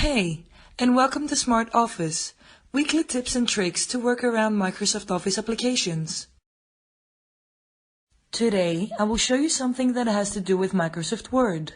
Hey, and welcome to Smart Office, weekly tips and tricks to work around Microsoft Office applications. Today, I will show you something that has to do with Microsoft Word.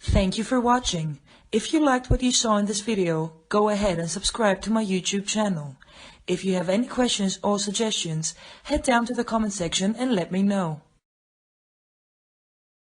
Thank you for watching. If you liked what you saw in this video, go ahead and subscribe to my YouTube channel. If you have any questions or suggestions, head down to the comment section and let me know.